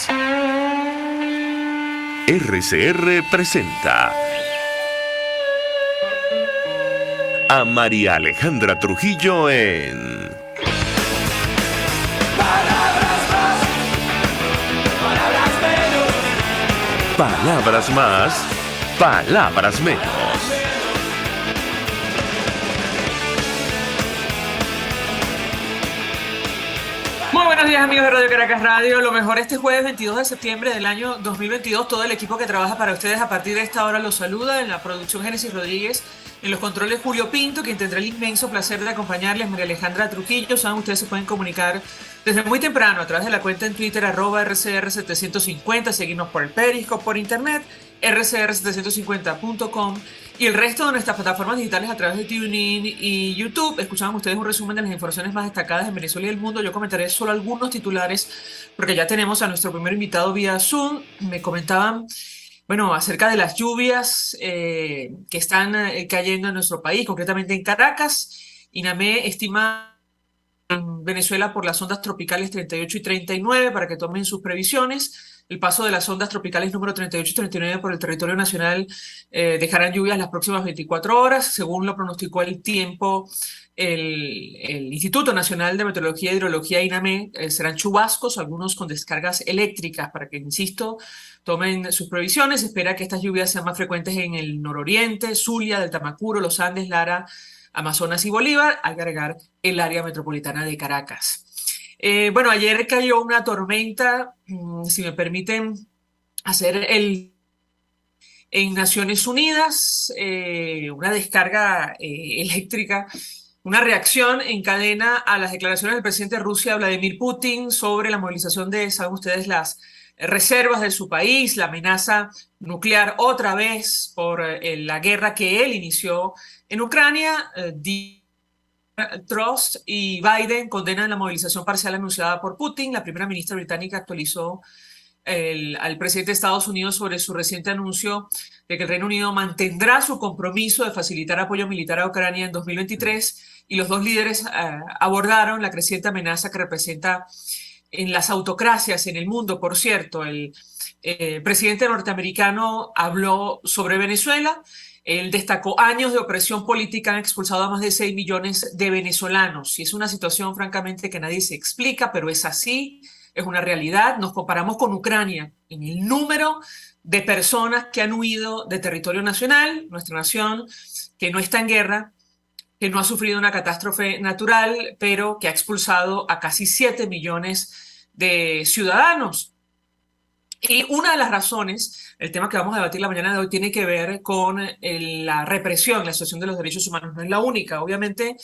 más. RCR presenta a María Alejandra Trujillo en Palabras más, palabras menos. Palabras más, palabras menos. Muy buenos días, amigos de Radio Caracas Radio. Lo mejor este jueves 22 de septiembre del año 2022. Todo el equipo que trabaja para ustedes a partir de esta hora los saluda. En la producción Génesis Rodríguez, en los controles Julio Pinto, quien tendrá el inmenso placer de acompañarles, María Alejandra Trujillo. Saben, ustedes se pueden comunicar desde muy temprano a través de la cuenta en Twitter @RCR750, seguirnos por el Periscope, por internet, rcr750.com y el resto de nuestras plataformas digitales a través de TuneIn y YouTube. Escuchaban ustedes un resumen de las informaciones más destacadas en Venezuela y el mundo. Yo comentaré solo algunos titulares porque ya tenemos a nuestro primer invitado vía Zoom. Me comentaban, bueno, acerca de las lluvias que están cayendo en nuestro país, concretamente en Caracas. INAME estima en Venezuela por las ondas tropicales 38 y 39 para que tomen sus previsiones. El paso de las ondas tropicales número 38 y 39 por el territorio nacional dejarán lluvias las próximas 24 horas, según lo pronosticó el tiempo el Instituto Nacional de Meteorología e Hidrología, INAME. Serán chubascos, algunos con descargas eléctricas, para que, insisto, tomen sus previsiones. Se espera que estas lluvias sean más frecuentes en el nororiente, Zulia, del Tamacuro, los Andes, Lara, Amazonas y Bolívar, al agregar el área metropolitana de Caracas. Bueno, ayer cayó una tormenta, si me permiten hacer en Naciones Unidas, una descarga eléctrica, una reacción en cadena a las declaraciones del presidente de Rusia, Vladimir Putin, sobre la movilización de, saben ustedes, las reservas de su país, la amenaza nuclear otra vez por la guerra que él inició en Ucrania. Truss y Biden condenan la movilización parcial anunciada por Putin. La primera ministra británica actualizó al presidente de Estados Unidos sobre su reciente anuncio de que el Reino Unido mantendrá su compromiso de facilitar apoyo militar a Ucrania en 2023, y los dos líderes abordaron la creciente amenaza que representa en las autocracias en el mundo. Por cierto, el presidente norteamericano habló sobre Venezuela. Él destacó: años de opresión política han expulsado a más de 6 millones de venezolanos. Y es una situación, francamente, que nadie se explica, pero es así, es una realidad. Nos comparamos con Ucrania en el número de personas que han huido de territorio nacional, nuestra nación, que no está en guerra, que no ha sufrido una catástrofe natural, pero que ha expulsado a casi 7 millones de ciudadanos. Y una de las razones, el tema que vamos a debatir la mañana de hoy, tiene que ver con la represión, la situación de los derechos humanos. No es la única, obviamente.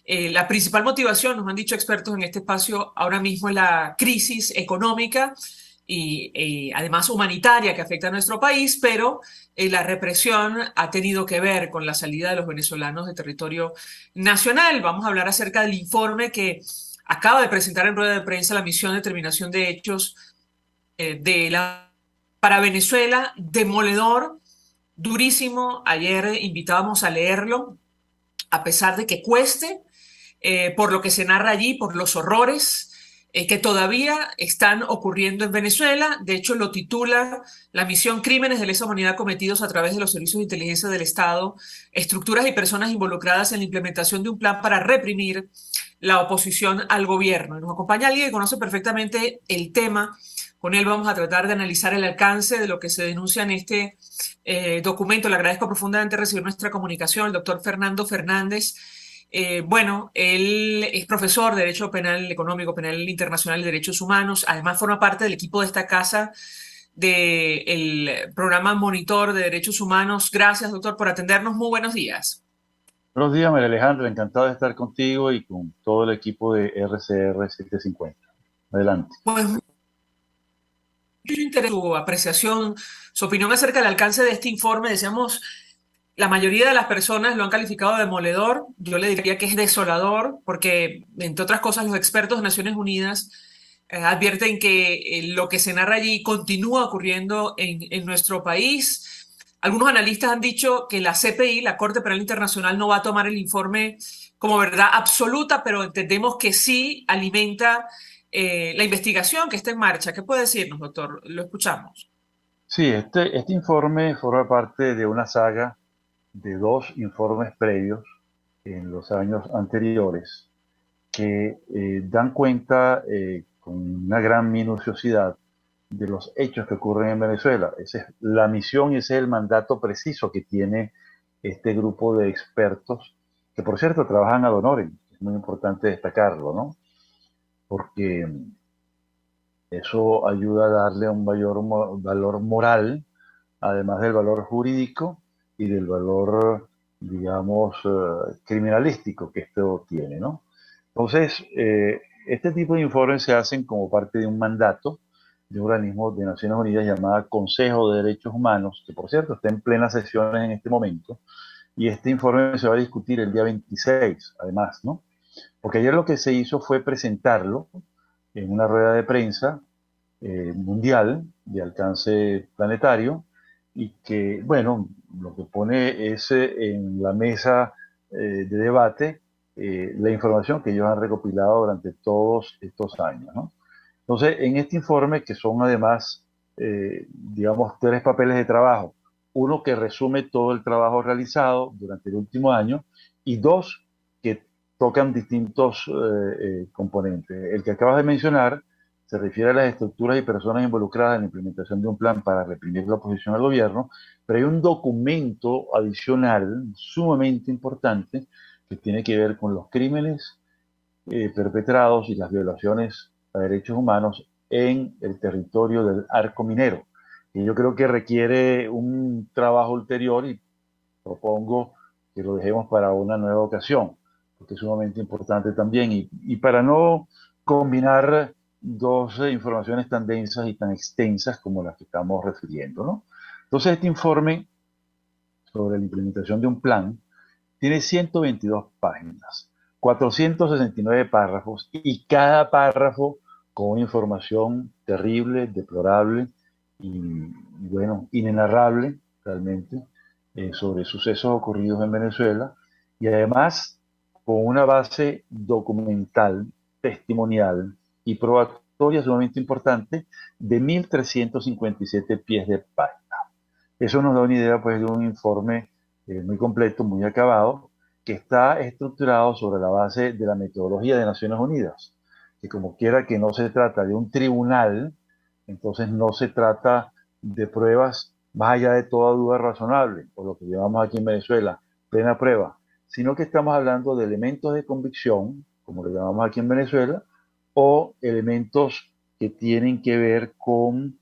La principal motivación, nos han dicho expertos en este espacio, ahora mismo es la crisis económica y además humanitaria que afecta a nuestro país, pero la represión ha tenido que ver con la salida de los venezolanos de territorio nacional. Vamos a hablar acerca del informe que acaba de presentar en rueda de prensa la Misión de Determinación de Hechos para Venezuela, demoledor, durísimo. Ayer invitábamos a leerlo, a pesar de que cueste, por lo que se narra allí, por los horrores que todavía están ocurriendo en Venezuela. De hecho, lo titula la misión: Crímenes de lesa humanidad cometidos a través de los servicios de inteligencia del Estado, estructuras y personas involucradas en la implementación de un plan para reprimir la oposición al gobierno. Nos acompaña alguien que conoce perfectamente el tema. Con él vamos a tratar de analizar el alcance de lo que se denuncia en este documento. Le agradezco profundamente recibir nuestra comunicación, el doctor Fernando Fernández. Bueno, él es profesor de Derecho Penal Económico, Penal Internacional y Derechos Humanos. Además, forma parte del equipo de esta casa del programa Monitor de Derechos Humanos. Gracias, doctor, por atendernos. Muy buenos días. Buenos días, María Alejandra. Encantado de estar contigo y con todo el equipo de RCR 750. Adelante. Pues yo interesa su apreciación, su opinión acerca del alcance de este informe. Decíamos, la mayoría de las personas lo han calificado de demoledor. Yo le diría que es desolador, porque, entre otras cosas, los expertos de Naciones Unidas advierten que lo que se narra allí continúa ocurriendo en nuestro país. Algunos analistas han dicho que la CPI, la Corte Penal Internacional, no va a tomar el informe como verdad absoluta, pero entendemos que sí alimenta la investigación que está en marcha. ¿Qué puede decirnos, doctor? Lo escuchamos. Sí, este informe forma parte de una saga de dos informes previos en los años anteriores que dan cuenta con una gran minuciosidad de los hechos que ocurren en Venezuela. Esa es la misión y ese es el mandato preciso que tiene este grupo de expertos, que por cierto trabajan ad honorem. Es muy importante destacarlo, ¿no? Porque eso ayuda a darle un valor moral, además del valor jurídico y del valor, digamos, criminalístico que esto tiene, ¿no? Entonces, este tipo de informes se hacen como parte de un mandato de un organismo de Naciones Unidas llamado Consejo de Derechos Humanos, que por cierto está en plenas sesiones en este momento, y este informe se va a discutir el día 26, además, ¿no? Porque ayer lo que se hizo fue presentarlo en una rueda de prensa mundial de alcance planetario y que, bueno, lo que pone es en la mesa de debate la información que ellos han recopilado durante todos estos años, ¿no? Entonces, en este informe, que son además, digamos, tres papeles de trabajo, uno que resume todo el trabajo realizado durante el último año y dos que tocan distintos componentes. El que acabas de mencionar se refiere a las estructuras y personas involucradas en la implementación de un plan para reprimir la oposición al gobierno, pero hay un documento adicional sumamente importante que tiene que ver con los crímenes perpetrados y las violaciones a derechos humanos en el territorio del arco minero. Y yo creo que requiere un trabajo ulterior y propongo que lo dejemos para una nueva ocasión, porque es sumamente importante también. Y para no combinar dos informaciones tan densas y tan extensas como las que estamos refiriendo, ¿no? Entonces, este informe sobre la implementación de un plan tiene 122 páginas, 469 párrafos y cada párrafo con una información terrible, deplorable y, bueno, inenarrable realmente sobre sucesos ocurridos en Venezuela y además con una base documental, testimonial y probatoria sumamente importante de 1.357 pies de página. Eso nos da una idea pues, de un informe muy completo, muy acabado, que está estructurado sobre la base de la metodología de Naciones Unidas, que como quiera que no se trata de un tribunal, entonces no se trata de pruebas más allá de toda duda razonable, o lo que llamamos aquí en Venezuela, plena prueba, sino que estamos hablando de elementos de convicción, como lo llamamos aquí en Venezuela, o elementos que tienen que ver con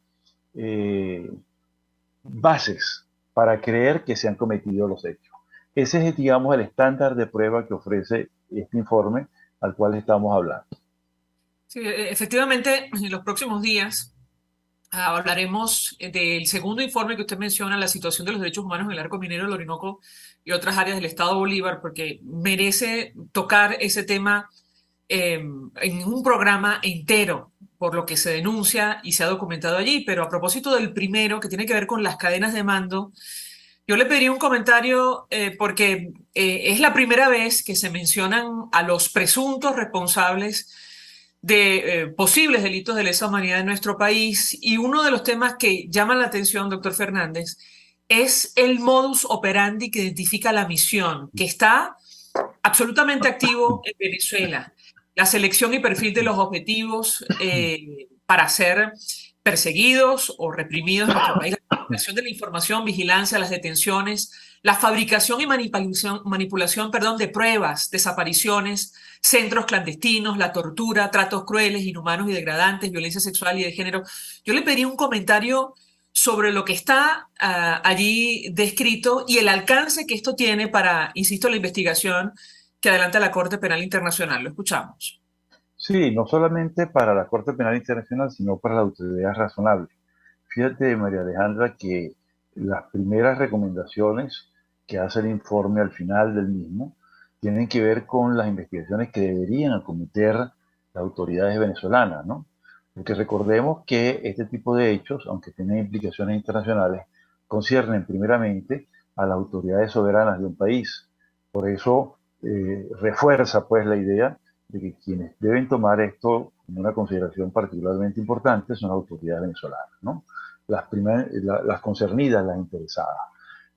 bases para creer que se han cometido los hechos. Ese es, digamos, el estándar de prueba que ofrece este informe al cual estamos hablando. Sí, efectivamente, en los próximos días hablaremos del segundo informe que usted menciona, la situación de los derechos humanos en el arco minero del Orinoco y otras áreas del estado Bolívar, porque merece tocar ese tema en un programa entero, por lo que se denuncia y se ha documentado allí. Pero a propósito del primero, que tiene que ver con las cadenas de mando, yo le pediría un comentario porque es la primera vez que se mencionan a los presuntos responsables de posibles delitos de lesa humanidad en nuestro país, y uno de los temas que llama la atención, doctor Fernández, es el modus operandi que identifica la misión, que está absolutamente activo en Venezuela. La selección y perfil de los objetivos para ser perseguidos o reprimidos en nuestro país, la manipulación de la información, vigilancia, las detenciones, la fabricación y manipulación, perdón, de pruebas, desapariciones, centros clandestinos, la tortura, tratos crueles, inhumanos y degradantes, violencia sexual y de género. Yo le pedí un comentario sobre lo que está allí descrito y el alcance que esto tiene para, insisto, la investigación que adelanta la Corte Penal Internacional. Lo escuchamos. Sí, no solamente para la Corte Penal Internacional, sino para la autoridad razonable. Fíjate, María Alejandra, que las primeras recomendaciones que hace el informe al final del mismo tienen que ver con las investigaciones que deberían acometer las autoridades venezolanas, ¿no? Porque recordemos que este tipo de hechos, aunque tienen implicaciones internacionales, conciernen primeramente a las autoridades soberanas de un país. Por eso refuerza pues la idea de que quienes deben tomar esto en una consideración particularmente importante son las autoridades venezolanas, ¿no? Las concernidas, las interesadas.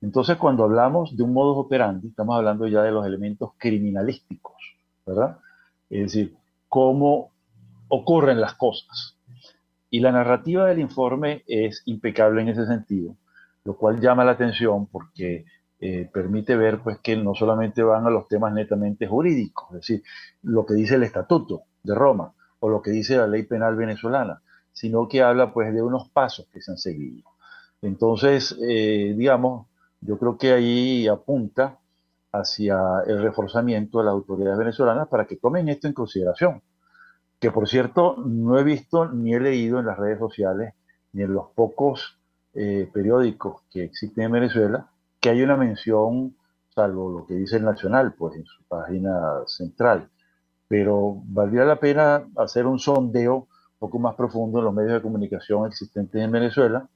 Entonces, cuando hablamos de un modus operandi, estamos hablando ya de los elementos criminalísticos, ¿verdad? Es decir, cómo ocurren las cosas. Y la narrativa del informe es impecable en ese sentido, lo cual llama la atención porque permite ver pues, que no solamente van a los temas netamente jurídicos, es decir, lo que dice el Estatuto de Roma o lo que dice la ley penal venezolana, sino que habla pues, de unos pasos que se han seguido. Entonces, digamos, yo creo que ahí apunta hacia el reforzamiento de las autoridades venezolanas para que tomen esto en consideración. Que por cierto, no he visto ni he leído en las redes sociales ni en los pocos periódicos que existen en Venezuela que hay una mención, salvo lo que dice el Nacional, pues en su página central. Pero valdría la pena hacer un sondeo un poco más profundo en los medios de comunicación existentes en Venezuela,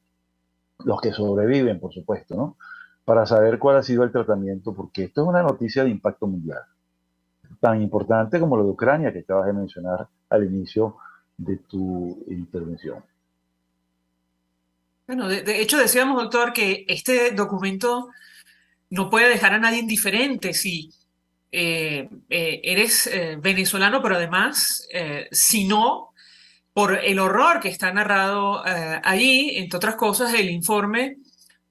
los que sobreviven, por supuesto, ¿no? Para saber cuál ha sido el tratamiento, porque esto es una noticia de impacto mundial, tan importante como lo de Ucrania que acabas de mencionar al inicio de tu intervención. Bueno, de hecho decíamos, doctor, que este documento no puede dejar a nadie indiferente si eres venezolano, pero además, si no, por el horror que está narrado allí, entre otras cosas, el informe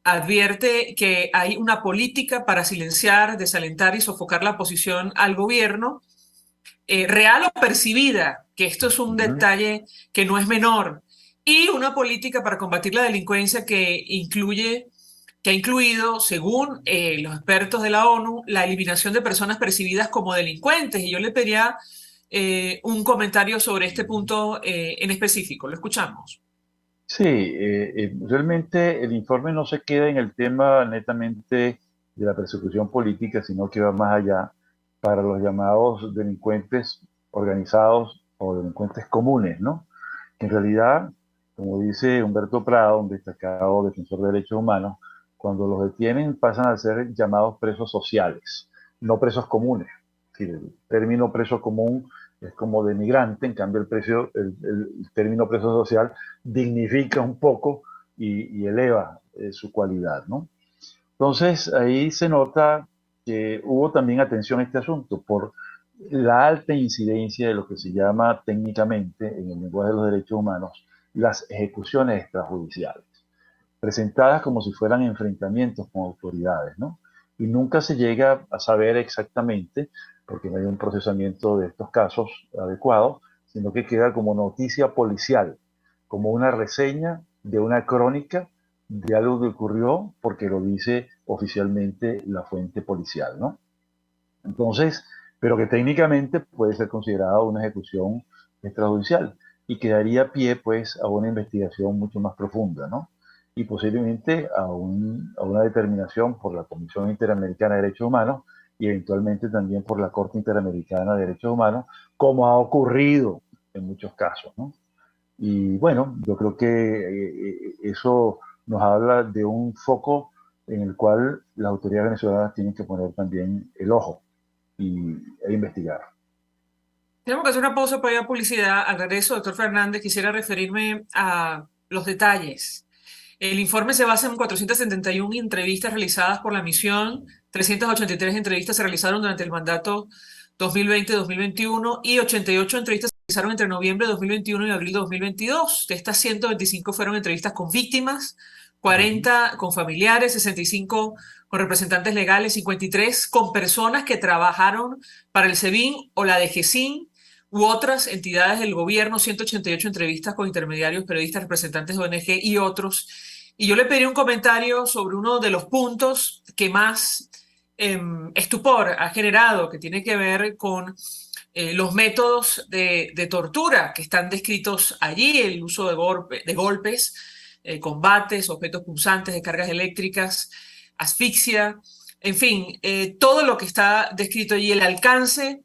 advierte que hay una política para silenciar, desalentar y sofocar la oposición al gobierno, real o percibida, que esto es un detalle que no es menor, y una política para combatir la delincuencia que ha incluido, según los expertos de la ONU, la eliminación de personas percibidas como delincuentes. Y yo le pediría un comentario sobre este punto en específico. Lo escuchamos. Sí, realmente el informe no se queda en el tema netamente de la persecución política, sino que va más allá para los llamados delincuentes organizados o delincuentes comunes, ¿no? Que en realidad, como dice Humberto Prado, un destacado defensor de derechos humanos, cuando los detienen pasan a ser llamados presos sociales, no presos comunes. Es decir, el término preso común es como de migrante, en cambio el término preso social dignifica un poco y eleva su cualidad, ¿no? Entonces ahí se nota que hubo también atención a este asunto por la alta incidencia de lo que se llama técnicamente, en el lenguaje de los derechos humanos, las ejecuciones extrajudiciales, presentadas como si fueran enfrentamientos con autoridades, ¿no? Y nunca se llega a saber exactamente, porque no hay un procesamiento de estos casos adecuado, sino que queda como noticia policial, como una reseña de una crónica de algo que ocurrió porque lo dice oficialmente la fuente policial, ¿no? Entonces, pero que técnicamente puede ser considerada una ejecución extrajudicial y que daría pie, pues, a una investigación mucho más profunda, ¿no? Y posiblemente a una determinación por la Comisión Interamericana de Derechos Humanos y eventualmente también por la Corte Interamericana de Derechos Humanos, como ha ocurrido en muchos casos, ¿no? Y bueno, yo creo que eso nos habla de un foco en el cual las autoridades venezolanas tienen que poner también el ojo e investigar. Tenemos que hacer una pausa para ir a publicidad. Al regreso, doctor Fernández, quisiera referirme a los detalles. El informe se basa en 471 entrevistas realizadas por la misión, 383 entrevistas se realizaron durante el mandato 2020-2021 y 88 entrevistas se realizaron entre noviembre de 2021 y abril de 2022. De estas 125 fueron entrevistas con víctimas, 40 con familiares, 65 con representantes legales, 53 con personas que trabajaron para el SEBIN o la DGCIN u otras entidades del gobierno, 188 entrevistas con intermediarios, periodistas, representantes de ONG y otros. Y yo le pedí un comentario sobre uno de los puntos que más estupor ha generado, que tiene que ver con los métodos de tortura que están descritos allí, el uso de golpes, combates, objetos punzantes, descargas eléctricas, asfixia, en fin, todo lo que está descrito allí, el alcance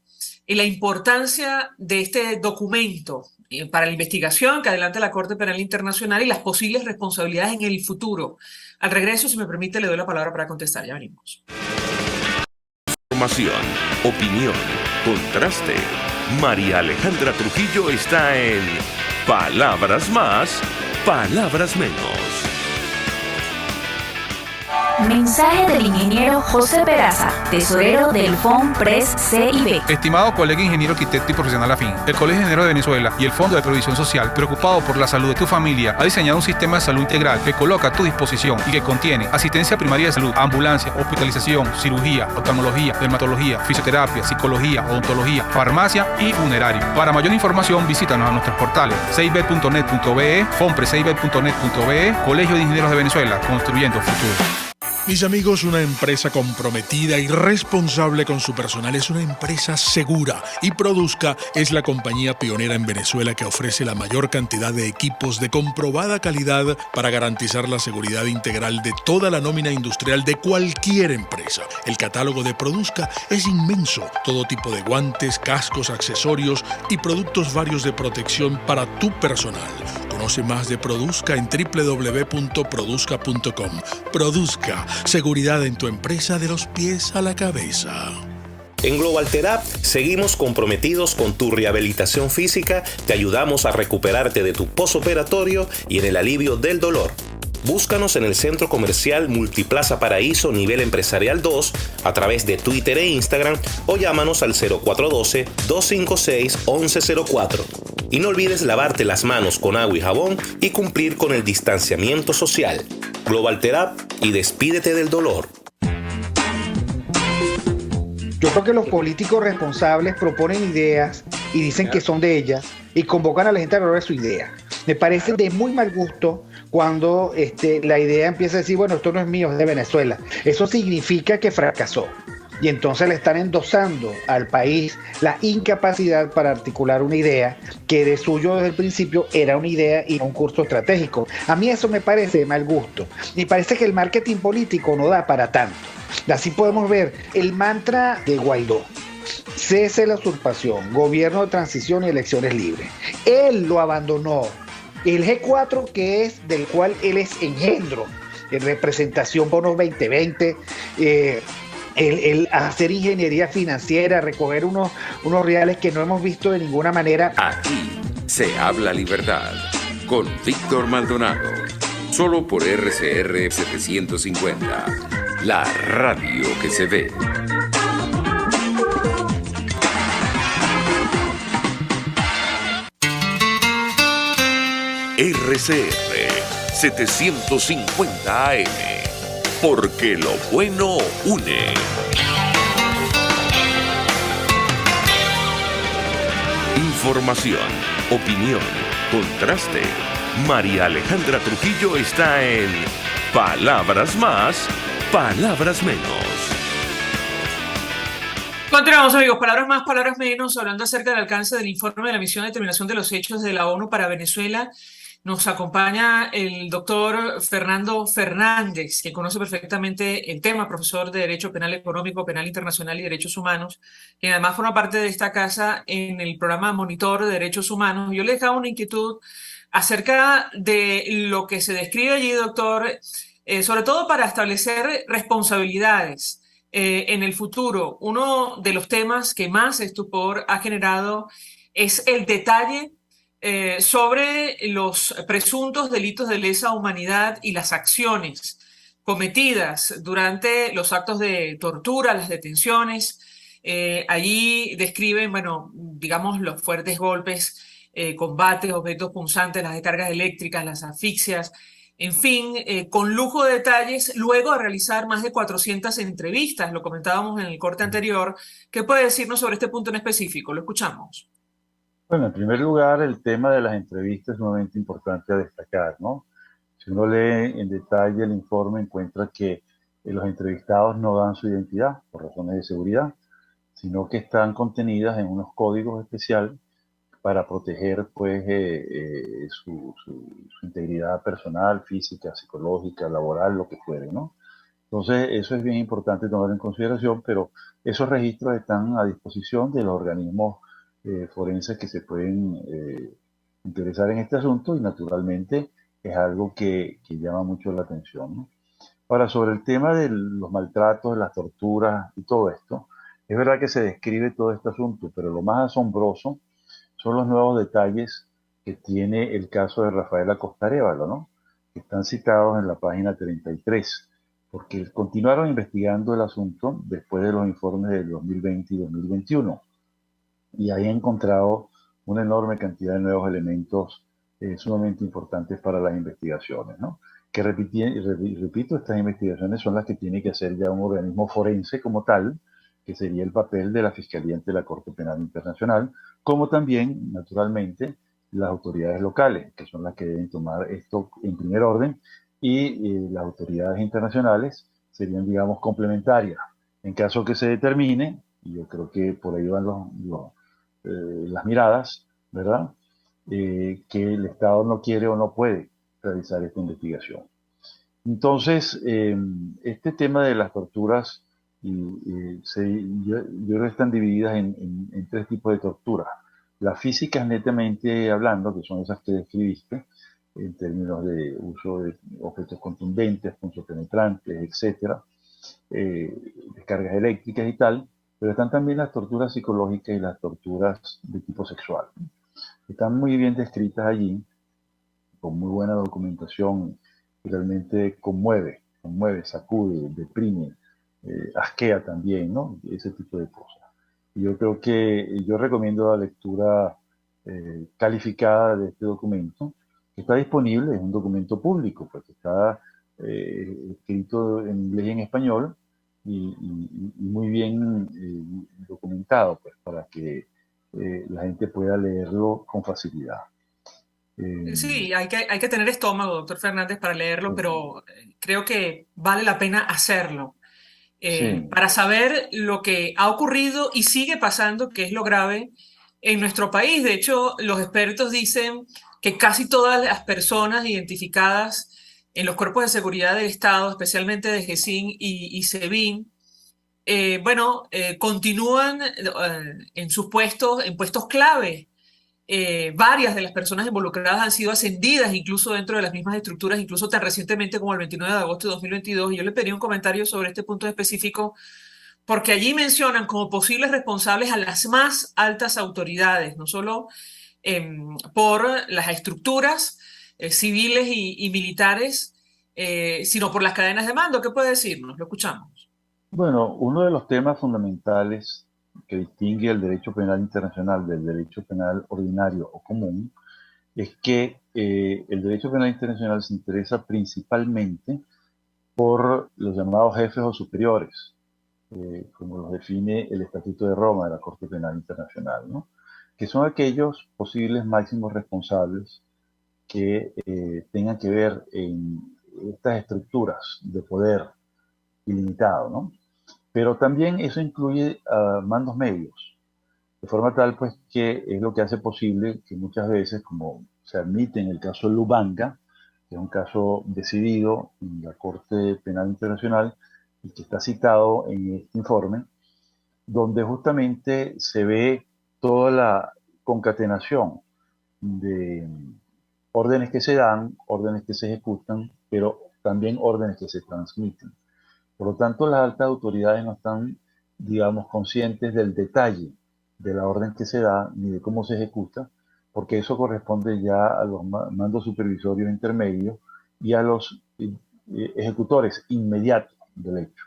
y la importancia de este documento para la investigación que adelanta la Corte Penal Internacional y las posibles responsabilidades en el futuro. Al regreso, si me permite, le doy la palabra para contestar. Ya venimos. Información, opinión, contraste. María Alejandra Trujillo está en Palabras Más, Palabras Menos. Mensaje del ingeniero José Peraza, tesorero del FONPRES CIB. Estimado colega ingeniero arquitecto y profesional afín, el Colegio de Ingenieros de Venezuela y el Fondo de Previsión Social, preocupado por la salud de tu familia, ha diseñado un sistema de salud integral que coloca a tu disposición y que contiene asistencia primaria de salud, ambulancia, hospitalización, cirugía, oftalmología, dermatología, fisioterapia, psicología, odontología, farmacia y funerario. Para mayor información, visítanos a nuestros portales cib.net.be, fonprescib.net.be, Colegio de Ingenieros de Venezuela, construyendo futuro. Mis amigos, una empresa comprometida y responsable con su personal es una empresa segura, y Produzca es la compañía pionera en Venezuela que ofrece la mayor cantidad de equipos de comprobada calidad para garantizar la seguridad integral de toda la nómina industrial de cualquier empresa. El catálogo de Produzca es inmenso, todo tipo de guantes, cascos, accesorios y productos varios de protección para tu personal. Conoce más de Produzca en www.produzca.com. Produzca, seguridad en tu empresa de los pies a la cabeza. En Global Therap seguimos comprometidos con tu rehabilitación física, te ayudamos a recuperarte de tu posoperatorio y en el alivio del dolor. Búscanos en el Centro Comercial Multiplaza Paraíso Nivel Empresarial 2 a través de Twitter e Instagram o llámanos al 0412-256-1104. Y no olvides lavarte las manos con agua y jabón y cumplir con el distanciamiento social. Global Therap y despídete del dolor. Yo creo que los políticos responsables proponen ideas y dicen que son de ellas y convocan a la gente a hablar de su idea. Me parece de muy mal gusto cuando la idea empieza a decir, bueno, esto no es mío, es de Venezuela. Eso significa que fracasó. Y entonces le están endosando al país la incapacidad para articular una idea que de suyo desde el principio era una idea y no un curso estratégico. A mí eso me parece de mal gusto. Y parece que el marketing político no da para tanto. Así podemos ver el mantra de Guaidó: cese la usurpación, gobierno de transición y elecciones libres. Él lo abandonó. El G4, que es del cual él es engendro, en representación bonos 2020, el hacer ingeniería financiera, recoger unos reales que no hemos visto de ninguna manera. Aquí se habla libertad con Víctor Maldonado, solo por RCR 750, la radio que se ve. RCR 750 AM, porque lo bueno une. Información, opinión, contraste. María Alejandra Trujillo está en Palabras Más, Palabras Menos. Continuamos, amigos. Palabras más, palabras menos, hablando acerca del alcance del informe de la misión de determinación de los hechos de la ONU para Venezuela. Nos acompaña el doctor Fernando Fernández, que conoce perfectamente el tema, profesor de Derecho Penal Económico, Penal Internacional y Derechos Humanos, que además forma parte de esta casa en el programa Monitor de Derechos Humanos. Yo le dejaba una inquietud acerca de lo que se describe allí, doctor, sobre todo para establecer responsabilidades en el futuro. Uno de los temas que más estupor ha generado es el detalle sobre los presuntos delitos de lesa humanidad y las acciones cometidas durante los actos de tortura, las detenciones. Allí describen, bueno, digamos, los fuertes golpes, combates, objetos punzantes, las descargas eléctricas, las asfixias, en fin, con lujo de detalles, luego de realizar más de 400 entrevistas, lo comentábamos en el corte anterior. ¿Qué puede decirnos sobre este punto en específico? Lo escuchamos. Bueno, en primer lugar, el tema de las entrevistas es sumamente importante a destacar, ¿no? Si uno lee en detalle el informe, encuentra que los entrevistados no dan su identidad por razones de seguridad, sino que están contenidas en unos códigos especiales para proteger, pues, su integridad personal, física, psicológica, laboral, lo que fuere, ¿no? Entonces, eso es bien importante tomar en consideración, pero esos registros están a disposición de los organismos forenses que se pueden interesar en este asunto, y naturalmente es algo que llama mucho la atención, ¿no? Ahora, sobre el tema de los maltratos, las torturas y todo esto, Es verdad que se describe todo este asunto, pero lo más asombroso son los nuevos detalles que tiene el caso de Rafael Acosta Arévalo, ¿no? Que están citados en la página 33, porque continuaron investigando el asunto después de los informes del 2020 y 2021, y ahí han encontrado una enorme cantidad de nuevos elementos sumamente importantes para las investigaciones, ¿no? Que repito, estas investigaciones son las que tiene que hacer ya un organismo forense como tal, que sería el papel de la Fiscalía ante la Corte Penal Internacional, como también, naturalmente, las autoridades locales, que son las que deben tomar esto en primer orden, y las autoridades internacionales serían, digamos, complementarias. En caso que se determine, y yo creo que por ahí van las miradas, ¿verdad? Que el Estado no quiere o no puede realizar esta investigación. Entonces, este tema de las torturas, yo creo que están divididas en tres tipos de torturas. Las físicas, netamente hablando, que son esas que describiste, en términos de uso de objetos contundentes, punzopenetrantes, etcétera, descargas eléctricas y tal, pero están también las torturas psicológicas y las torturas de tipo sexual. Están muy bien descritas allí, con muy buena documentación, y realmente conmueve, sacude, deprime, asquea también, ¿no? Ese tipo de cosas. Y yo creo que yo recomiendo la lectura calificada de este documento, que está disponible, es un documento público, porque está escrito en inglés y en español, y muy bien documentado, pues, para que la gente pueda leerlo con facilidad. Sí, hay que tener estómago, doctor Fernández, para leerlo, pero creo que vale la pena hacerlo. Sí, Para saber lo que ha ocurrido y sigue pasando, que es lo grave en nuestro país. De hecho, los expertos dicen que casi todas las personas identificadas en los cuerpos de seguridad del Estado, especialmente de GESIN y SEBIN, continúan en sus puestos, en puestos clave. Varias de las personas involucradas han sido ascendidas incluso dentro de las mismas estructuras, incluso tan recientemente como el 29 de agosto de 2022. Y yo le pedí un comentario sobre este punto específico porque allí mencionan como posibles responsables a las más altas autoridades, no solo por las estructuras civiles y militares, sino por las cadenas de mando. ¿Qué puede decirnos? Lo escuchamos. bueno, uno de los temas fundamentales que distingue el derecho penal internacional del derecho penal ordinario o común es que el derecho penal internacional se interesa principalmente por los llamados jefes o superiores, como los define el Estatuto de Roma de la Corte Penal Internacional, ¿no? Que son aquellos posibles máximos responsables que tengan que ver en estas estructuras de poder ilimitado, ¿no? Pero también eso incluye mandos medios, de forma tal pues que es lo que hace posible que muchas veces, como se admite en el caso de Lubanga, que es un caso decidido en la Corte Penal Internacional y que está citado en este informe, donde justamente se ve toda la concatenación de órdenes que se dan, órdenes que se ejecutan, pero también órdenes que se transmiten. Por lo tanto, las altas autoridades no están, digamos, conscientes del detalle de la orden que se da ni de cómo se ejecuta, porque eso corresponde ya a los mandos supervisorios intermedios y a los ejecutores inmediatos del hecho.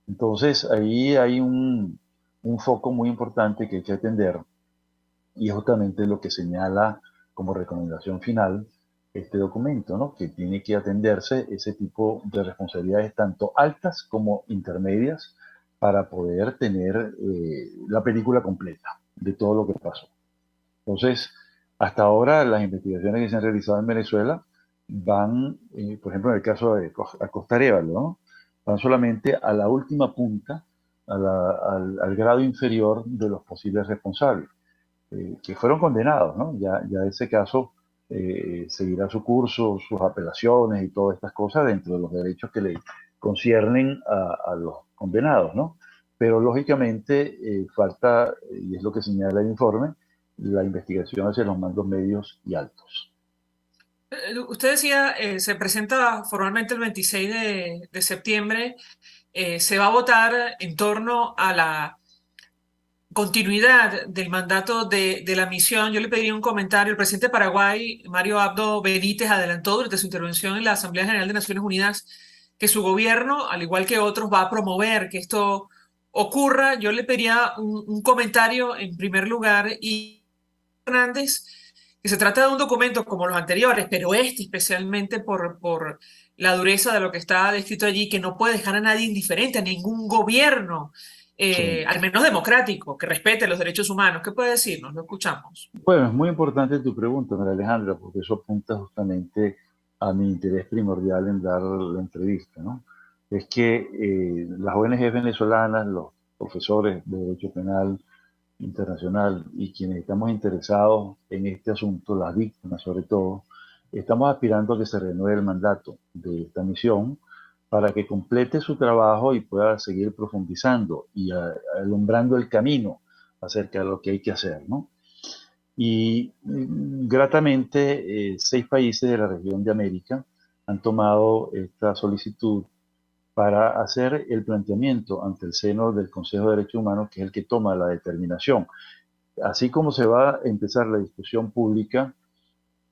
Entonces, ahí hay un foco muy importante que hay que atender, y es justamente lo que señala como recomendación final este documento, ¿no? Que tiene que atenderse ese tipo de responsabilidades tanto altas como intermedias para poder tener la película completa de todo lo que pasó. Entonces, hasta ahora las investigaciones que se han realizado en Venezuela van, por ejemplo, en el caso de Acosta Arévalo, ¿no? Van solamente a la última punta, al grado inferior de los posibles responsables, que fueron condenados, ¿no? Ya ese caso seguirá su curso, sus apelaciones y todas estas cosas dentro de los derechos que le conciernen a los condenados, ¿no? Pero lógicamente falta, y es lo que señala el informe, la investigación hacia los mandos medios y altos. Usted decía, se presenta formalmente el 26 de septiembre, se va a votar en torno a la continuidad del mandato de la misión, yo le pediría un comentario. El presidente de Paraguay, Mario Abdo Benítez, adelantó durante su intervención en la Asamblea General de Naciones Unidas que su gobierno, al igual que otros, va a promover que esto ocurra. Yo le pediría un comentario en primer lugar, y Hernández, que se trata de un documento como los anteriores, pero especialmente por la dureza de lo que está descrito allí, que no puede dejar a nadie indiferente, a ningún gobierno, al menos democrático, que respete los derechos humanos. ¿Qué puede decirnos? Lo escuchamos. Bueno, es muy importante tu pregunta, María Alejandra, porque eso apunta justamente a mi interés primordial en dar la entrevista, ¿no? Es que las ONG venezolanas, los profesores de Derecho Penal Internacional y quienes estamos interesados en este asunto, las víctimas sobre todo, estamos aspirando a que se renueve el mandato de esta misión para que complete su trabajo y pueda seguir profundizando y alumbrando el camino acerca de lo que hay que hacer, ¿no? Y gratamente 6 países de la región de América han tomado esta solicitud para hacer el planteamiento ante el seno del Consejo de Derechos Humanos, que es el que toma la determinación. Así como se va a empezar la discusión pública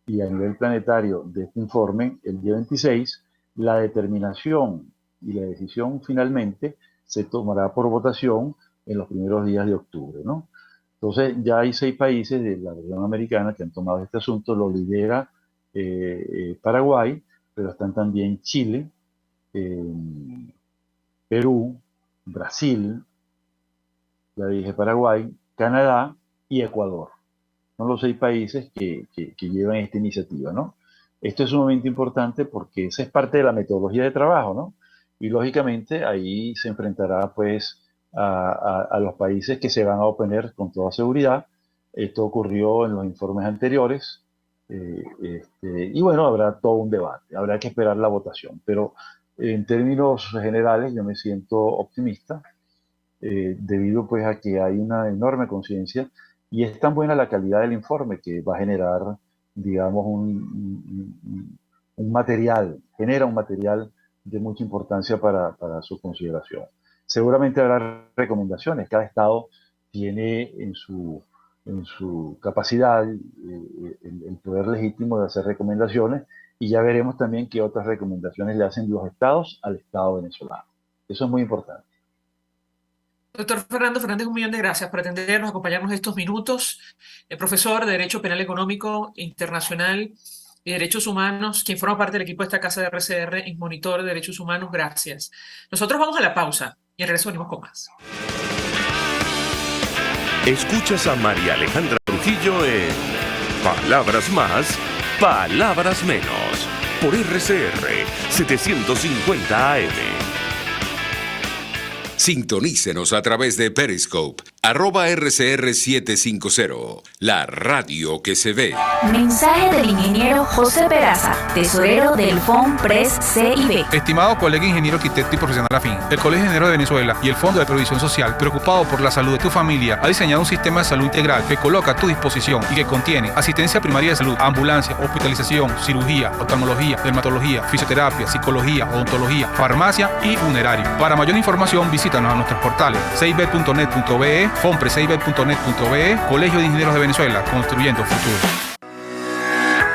y a nivel planetario de este informe el día 26, la determinación y la decisión finalmente se tomará por votación en los primeros días de octubre, ¿no? Entonces ya hay 6 países de la región americana que han tomado este asunto. Lo lidera Paraguay, pero están también Chile, Perú, Brasil, ya dije Paraguay, Canadá y Ecuador. Son los 6 países que llevan esta iniciativa, ¿no? Esto es sumamente importante porque esa es parte de la metodología de trabajo, ¿no? Y lógicamente ahí se enfrentará pues a los países que se van a oponer con toda seguridad. Esto ocurrió en los informes anteriores. Y bueno, habrá todo un debate, habrá que esperar la votación, pero en términos generales yo me siento optimista debido pues a que hay una enorme conciencia y es tan buena la calidad del informe que va a generar, digamos, un material, genera un material de mucha importancia para su consideración. Seguramente habrá recomendaciones, cada estado tiene en su capacidad el poder legítimo de hacer recomendaciones y ya veremos también qué otras recomendaciones le hacen los estados al Estado venezolano. Eso es muy importante. Doctor Fernando Fernández, 1.000.000 de gracias por atendernos, acompañarnos estos minutos. Profesor de Derecho Penal Económico Internacional y Derechos Humanos, quien forma parte del equipo de esta casa de RCR y monitor de derechos humanos, gracias. Nosotros vamos a la pausa y al regreso venimos con más. Escuchas a María Alejandra Trujillo en Palabras Más, Palabras Menos, por RCR 750 AM. Sintonícenos a través de Periscope, @RCR750, la radio que se ve. Mensaje del ingeniero José Peraza, tesorero del FONPRES CIB. Estimado colega ingeniero arquitecto y profesional afín, el Colegio de Ingenieros de Venezuela y el Fondo de Previsión Social, preocupado por la salud de tu familia, ha diseñado un sistema de salud integral que coloca a tu disposición y que contiene asistencia primaria de salud, ambulancia, hospitalización, cirugía, oftalmología, dermatología, fisioterapia, psicología, odontología, farmacia y funerario. Para mayor información, visítanos a nuestros portales cib.net.be, fonprescib.net.be, Colegio de Ingenieros de Venezuela, construyendo futuro.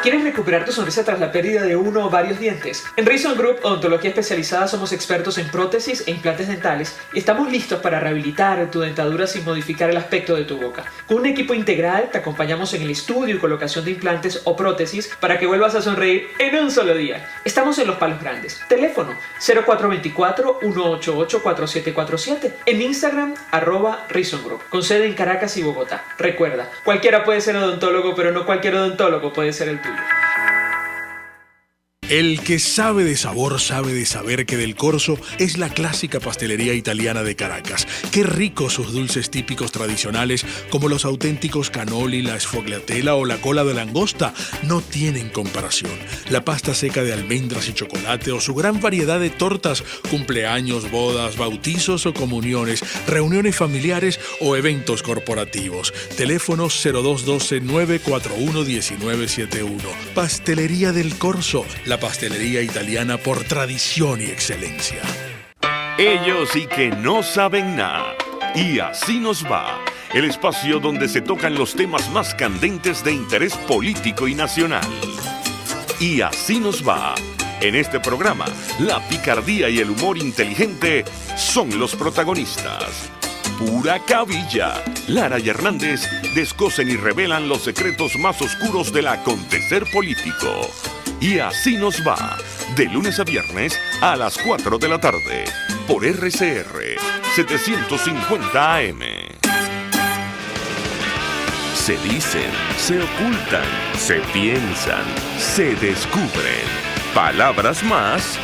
¿Quieres recuperar tu sonrisa tras la pérdida de uno o varios dientes? En Reason Group Odontología Especializada somos expertos en prótesis e implantes dentales y estamos listos para rehabilitar tu dentadura sin modificar el aspecto de tu boca. Con un equipo integral te acompañamos en el estudio y colocación de implantes o prótesis para que vuelvas a sonreír en un solo día. Estamos en Los Palos Grandes. Teléfono 0424-188-4747. En Instagram @Reason Group, con sede en Caracas y Bogotá. Recuerda, cualquiera puede ser odontólogo, pero no cualquier odontólogo puede ser el tuyo. El que sabe de sabor sabe de saber que Del Corso es la clásica pastelería italiana de Caracas. Qué ricos sus dulces típicos tradicionales como los auténticos cannoli, la sfogliatella o la cola de langosta no tienen comparación. La pasta seca de almendras y chocolate o su gran variedad de tortas, cumpleaños, bodas, bautizos o comuniones, reuniones familiares o eventos corporativos. Teléfono 0212-941-1971. Pastelería Del Corso, la pastelería italiana por tradición y excelencia. Ellos sí que no saben nada. Y así nos va. el espacio donde se tocan los temas más candentes de interés político y nacional. Y así nos va. En este programa, la picardía y el humor inteligente son los protagonistas. Pura cabilla. Lara y Hernández descosen y revelan los secretos más oscuros del acontecer político. Y así nos va. De lunes a viernes a las 4 de la tarde. Por RCR 750 AM. Se dicen, se ocultan, se piensan, se descubren. Palabras más,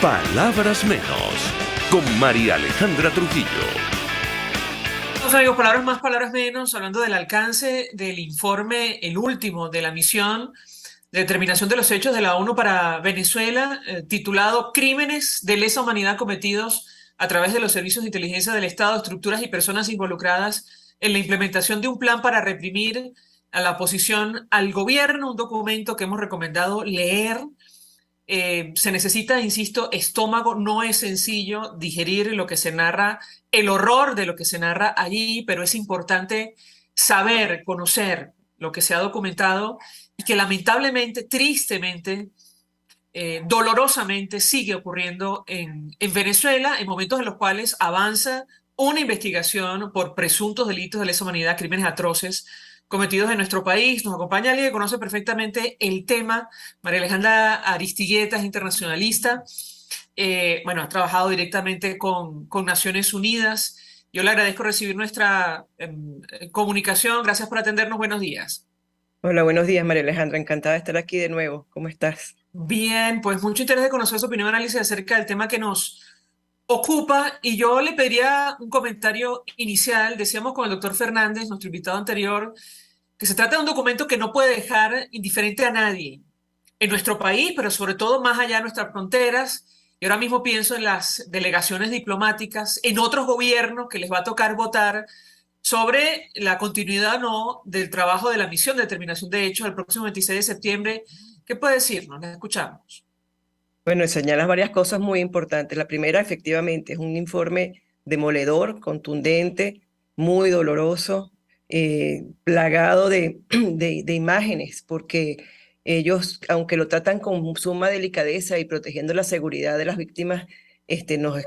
palabras menos. Con María Alejandra Trujillo. Amigos, palabras más, palabras menos, hablando del alcance del informe, el último de la misión de determinación de los hechos de la ONU para Venezuela, titulado Crímenes de lesa humanidad cometidos a través de los servicios de inteligencia del Estado, estructuras y personas involucradas en la implementación de un plan para reprimir a la oposición al gobierno, un documento que hemos recomendado leer. Se necesita, insisto, estómago, no es sencillo digerir lo que se narra, el horror de lo que se narra allí, pero es importante saber, conocer lo que se ha documentado y que lamentablemente, tristemente, dolorosamente sigue ocurriendo en Venezuela, en momentos en los cuales avanza una investigación por presuntos delitos de lesa humanidad, crímenes atroces cometidos en nuestro país. Nos acompaña alguien que conoce perfectamente el tema. María Alejandra Aristigueta es internacionalista. Ha trabajado directamente con Naciones Unidas. Yo le agradezco recibir nuestra comunicación. Gracias por atendernos. Buenos días. Hola, buenos días, María Alejandra. Encantada de estar aquí de nuevo. ¿Cómo estás? Bien, pues mucho interés de conocer su opinión y análisis acerca del tema que nos ocupa, y yo le pediría un comentario inicial. Decíamos con el doctor Fernández, nuestro invitado anterior, que se trata de un documento que no puede dejar indiferente a nadie en nuestro país, pero sobre todo más allá de nuestras fronteras. Y ahora mismo pienso en las delegaciones diplomáticas, en otros gobiernos que les va a tocar votar sobre la continuidad o no del trabajo de la misión de determinación de hechos el próximo 26 de septiembre. ¿Qué puede decirnos? La escuchamos. Bueno, señalas varias cosas muy importantes. La primera, efectivamente, es un informe demoledor, contundente, muy doloroso, plagado de imágenes, porque ellos, aunque lo tratan con suma delicadeza y protegiendo la seguridad de las víctimas, nos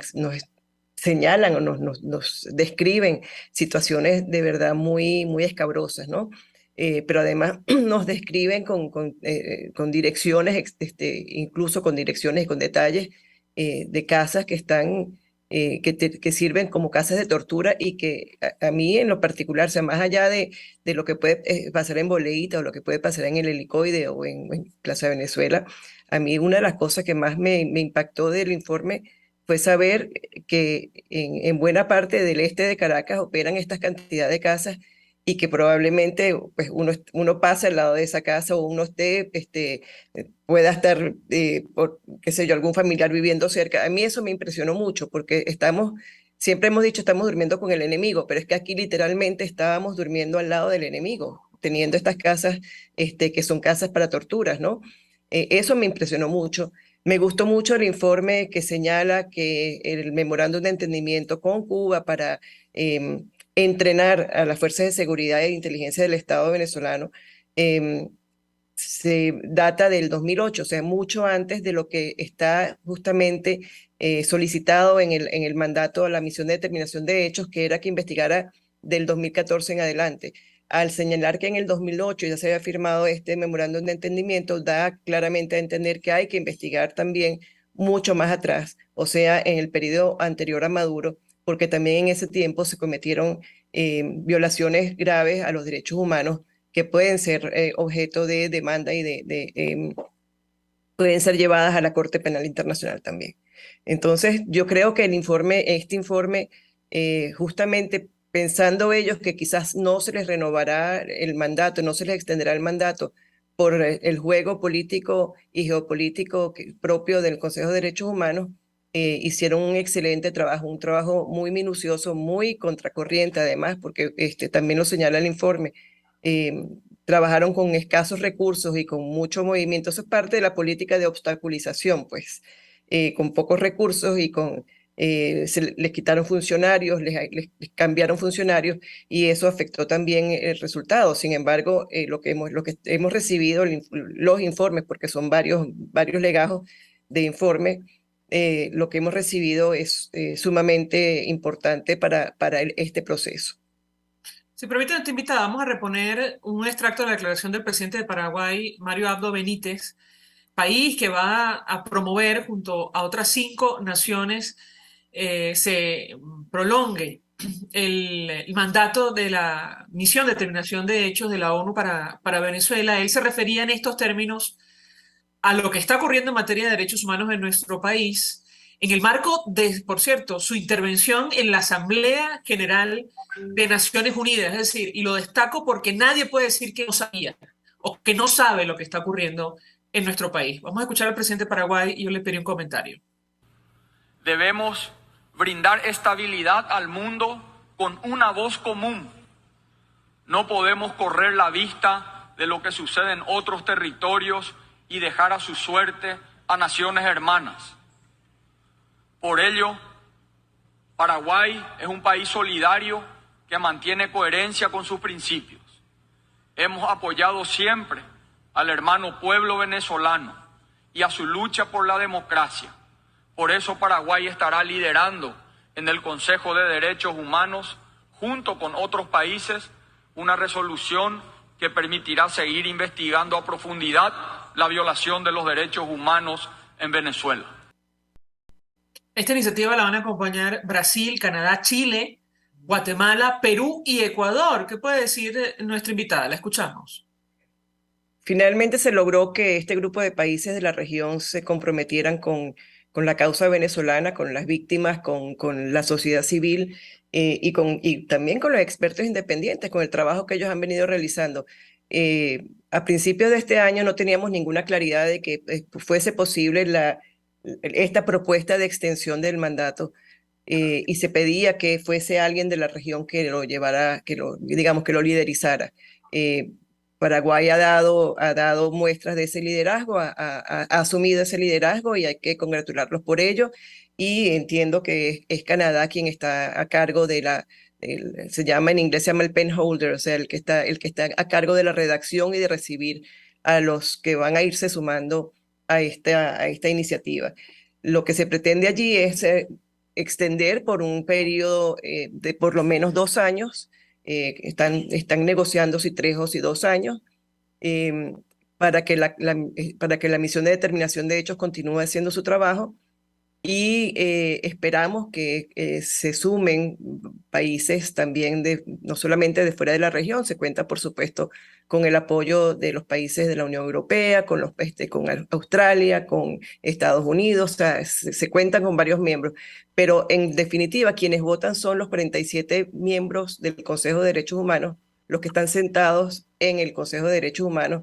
señalan o nos describen situaciones de verdad muy, muy escabrosas, ¿no? Pero además nos describen con direcciones, incluso con direcciones y con detalles de casas que están, que sirven como casas de tortura, y que a mí en lo particular, o sea, más allá de lo que puede pasar en Boleíta o lo que puede pasar en el Helicoide o en Plaza Venezuela, a mí una de las cosas que más me impactó del informe fue saber que en buena parte del este de Caracas operan estas cantidades de casas, y que probablemente pues, uno pase al lado de esa casa, o uno pueda estar, por, qué sé yo, algún familiar viviendo cerca. A mí eso me impresionó mucho, porque siempre hemos dicho estamos durmiendo con el enemigo, pero es que aquí literalmente estábamos durmiendo al lado del enemigo, teniendo estas casas que son casas para torturas, ¿no? Eso me impresionó mucho. Me gustó mucho el informe que señala que el memorándum de entendimiento con Cuba para entrenar a las fuerzas de seguridad e inteligencia del Estado venezolano se data del 2008, o sea, mucho antes de lo que está justamente solicitado en el mandato a la misión de determinación de hechos, que era que investigara del 2014 en adelante. Al señalar que en el 2008 ya se había firmado este memorándum de entendimiento, da claramente a entender que hay que investigar también mucho más atrás, o sea, en el periodo anterior a Maduro, porque también en ese tiempo se cometieron violaciones graves a los derechos humanos que pueden ser objeto de demanda y pueden ser llevadas a la Corte Penal Internacional también. Entonces, yo creo que este informe, justamente pensando ellos que quizás no se les renovará el mandato, no se les extenderá el mandato por el juego político y geopolítico propio del Consejo de Derechos Humanos, hicieron un excelente trabajo, un trabajo muy minucioso, muy contracorriente además, porque también lo señala el informe. Trabajaron con escasos recursos y con mucho movimiento. Eso es parte de la política de obstaculización, pues, con pocos recursos y con les quitaron funcionarios, les cambiaron funcionarios y eso afectó también el resultado. Sin embargo, lo que hemos recibido, los informes, porque son varios legajos de informes, lo que hemos recibido es sumamente importante para este proceso. Si permite, nuestra invitada, vamos a reponer un extracto de la declaración del presidente de Paraguay, Mario Abdo Benítez, país que va a promover junto a otras 5 naciones se prolongue el mandato de la misión de determinación de hechos de la ONU para Venezuela. Él se refería en estos términos a lo que está ocurriendo en materia de derechos humanos en nuestro país, en el marco de, por cierto, su intervención en la Asamblea General de Naciones Unidas. Es decir, y lo destaco porque nadie puede decir que no sabía o que no sabe lo que está ocurriendo en nuestro país. Vamos a escuchar al presidente de Paraguay y yo le pedí un comentario. Debemos brindar estabilidad al mundo con una voz común. No podemos correr la vista de lo que sucede en otros territorios y dejar a su suerte a naciones hermanas. Por ello, Paraguay es un país solidario que mantiene coherencia con sus principios. Hemos apoyado siempre al hermano pueblo venezolano y a su lucha por la democracia. Por eso Paraguay estará liderando en el Consejo de Derechos Humanos, junto con otros países, una resolución que permitirá seguir investigando a profundidad la violación de los derechos humanos en Venezuela. Esta iniciativa la van a acompañar Brasil, Canadá, Chile, Guatemala, Perú y Ecuador. ¿Qué puede decir nuestra invitada? La escuchamos. Finalmente se logró que este grupo de países de la región se comprometieran con la causa venezolana, con las víctimas, con la sociedad civil y también con los expertos independientes, con el trabajo que ellos han venido realizando. A principios de este año no teníamos ninguna claridad de que fuese posible esta propuesta de extensión del mandato y se pedía que fuese alguien de la región que lo llevara, que lo liderizara. Paraguay ha dado muestras de ese liderazgo, ha asumido ese liderazgo y hay que congratularlos por ello. Y entiendo que es Canadá quien está a cargo de se llama en inglés, se llama el pen holder, o sea, el que está a cargo de la redacción y de recibir a los que van a irse sumando a esta iniciativa. Lo que se pretende allí es extender por un periodo de por lo menos 2 años. Están negociando si 3 o si 2 años para que la misión de determinación de hechos continúe haciendo su trabajo y esperamos que se sumen países también no solamente de fuera de la región. Se cuenta por supuesto con el apoyo de los países de la Unión Europea, con Australia, con Estados Unidos, o sea, se cuentan con varios miembros, pero en definitiva quienes votan son los 47 miembros del Consejo de Derechos Humanos, los que están sentados en el Consejo de Derechos Humanos,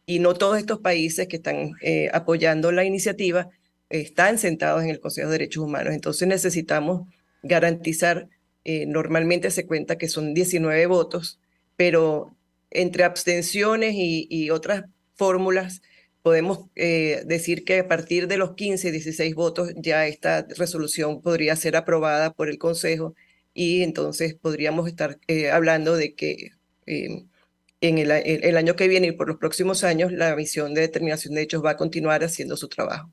y no todos estos países que están apoyando la iniciativa están sentados en el Consejo de Derechos Humanos. Entonces necesitamos garantizar, normalmente se cuenta que son 19 votos, pero entre abstenciones y otras fórmulas, podemos decir que a partir de los 15, 16 votos ya esta resolución podría ser aprobada por el Consejo y entonces podríamos estar hablando de que en el año que viene y por los próximos años la misión de determinación de hechos va a continuar haciendo su trabajo.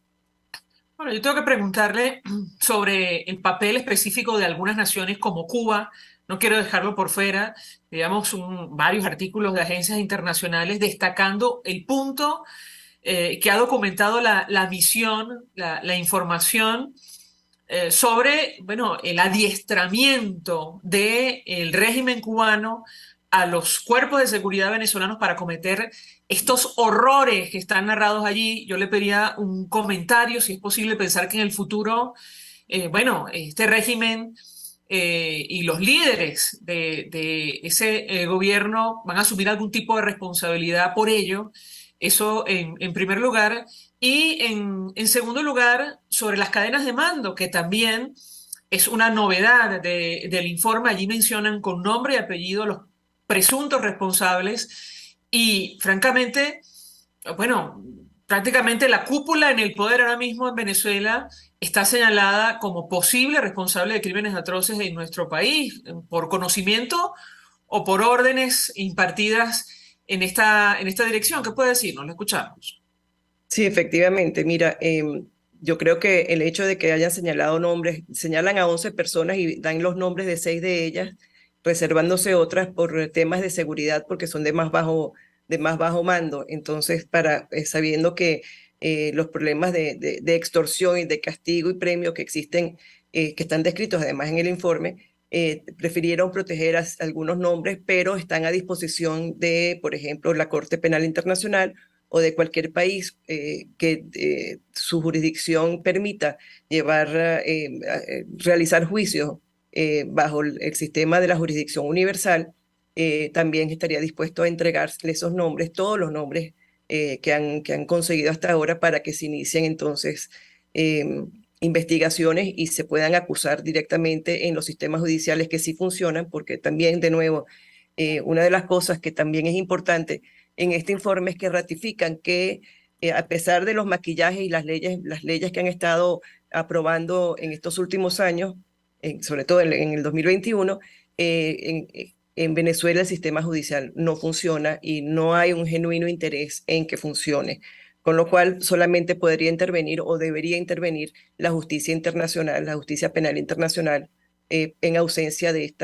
Bueno, yo tengo que preguntarle sobre el papel específico de algunas naciones como Cuba. No quiero dejarlo por fuera. Digamos, varios artículos de agencias internacionales destacando el punto que ha documentado la misión, la información sobre, bueno, el adiestramiento del régimen cubano a los cuerpos de seguridad venezolanos para cometer estos horrores que están narrados allí. Yo le pediría un comentario, si es posible pensar que en el futuro, bueno, este régimen y los líderes de ese gobierno van a asumir algún tipo de responsabilidad por ello. Eso en primer lugar. Y en segundo lugar, sobre las cadenas de mando, que también es una novedad del informe. Allí mencionan con nombre y apellido los presuntos responsables y francamente, bueno, prácticamente la cúpula en el poder ahora mismo en Venezuela está señalada como posible responsable de crímenes atroces en nuestro país, por conocimiento o por órdenes impartidas en esta dirección. ¿Qué puede decirnos? Lo escuchamos. Sí, efectivamente. Mira, yo creo que el hecho de que hayan señalado nombres, señalan a 11 personas y dan los nombres de 6 de ellas, reservándose otras por temas de seguridad porque son de más bajo mando. Entonces, sabiendo que los problemas de extorsión y de castigo y premio que existen, que están descritos además en el informe, prefirieron proteger a algunos nombres, pero están a disposición de, por ejemplo, la Corte Penal Internacional o de cualquier país que su jurisdicción permita realizar juicios bajo el sistema de la jurisdicción universal. También estaría dispuesto a entregarle esos nombres, todos los nombres que han conseguido hasta ahora, para que se inicien entonces investigaciones y se puedan acusar directamente en los sistemas judiciales que sí funcionan, porque también, de nuevo, una de las cosas que también es importante en este informe es que ratifican que a pesar de los maquillajes y las leyes que han estado aprobando en estos últimos años, sobre todo en el 2021, en Venezuela el sistema judicial no funciona y no hay un genuino interés en que funcione, con lo cual solamente podría intervenir o debería intervenir la justicia internacional, la justicia penal internacional, en ausencia de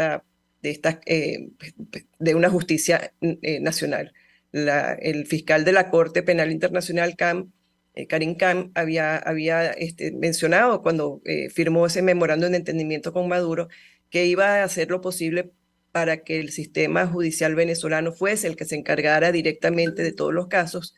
una justicia nacional. El fiscal de la Corte Penal Internacional, Karim Khan, había mencionado cuando firmó ese memorándum de entendimiento con Maduro que iba a hacer lo posible para que el sistema judicial venezolano fuese el que se encargara directamente de todos los casos,